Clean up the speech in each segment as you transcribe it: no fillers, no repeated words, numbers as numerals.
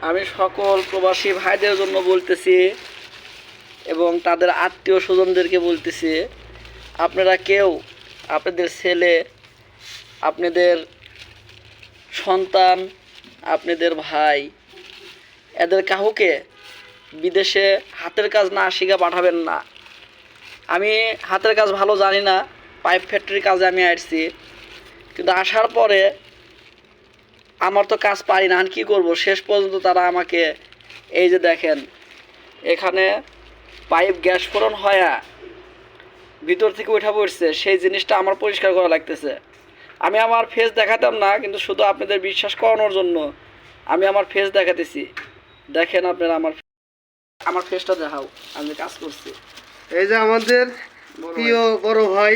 আমি সকল প্রবাসী ভাইদের জন্য বলতেছি এবং তাদের আত্মীয় স্বজনদেরকে বলতেছি, আপনারা কেউ আপনাদের ছেলে, আপনাদের সন্তান, আপনাদের ভাই, এদের কাউকে বিদেশে হাতের কাজ না শিখে পাঠাবেন না। আমি হাতের কাজ ভালো জানি না, পাইপ ফ্যাক্টরির কাজে আমি আসছি, কিন্তু আসার পরে আমার তো কাজ পারি না, আমি কী করবো। শেষ পর্যন্ত তারা আমাকে, এই যে দেখেন এখানে পাইপ গ্যাস ফোড়ন হয়া ভিতর থেকে উঠা পড়ছে, সেই জিনিসটা আমার পরিষ্কার করা লাগতেছে। আমি আমার ফেস দেখাতাম না, কিন্তু শুধু আপনাদের বিশ্বাস করানোর জন্য আমি আমার ফেস দেখাতেছি। দেখেন আপনারা আমার ফেসটা দেখাও, আমি কাজ করছি। এই যে আমাদের প্রিয় বড় ভাই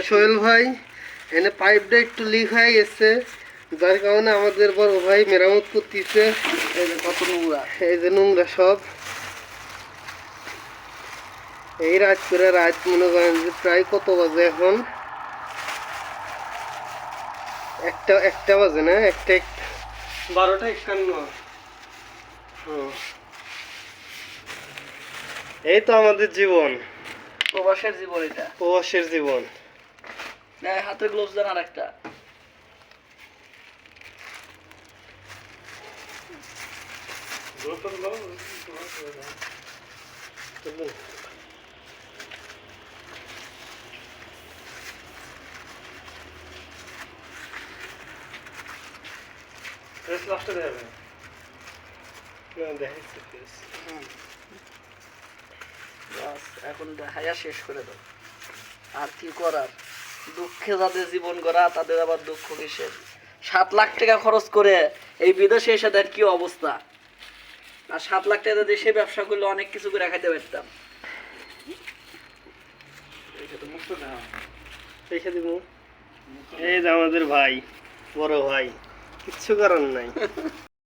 সোহেল ভাই, এখানে পাইপটা একটু লিক হয়ে গেছে, যার কারণে আমাদের বড় ভাই মেরামত করতেছে। এই যে কত নোংরা, এই যে নোংরা সব। এই রাত করে রাত মনে করেন যে প্রায় কত বাজে এখন, একটা বাজে না, একটা 12:51। এই তো আমাদের জীবন, প্রবাসের জীবন, এটা প্রবাসের জীবন। হাতের গ্লোভস দেন আর একটা। এখন দেখাইয়া শেষ করে দাও, আর কি করার। দুঃখে যাদের জীবন গড়া তাদের আবার দুঃখ কিসের। 7 লাখ টাকা খরচ করে এই বিদেশে এসে দেন কি অবস্থা। আর 7 লাখ টাকা দেশে ব্যবসা করলে অনেক কিছু করে খাইতে পারতাম। এই যে আমাদের ভাই, বড় ভাই, কিচ্ছু করার নাই।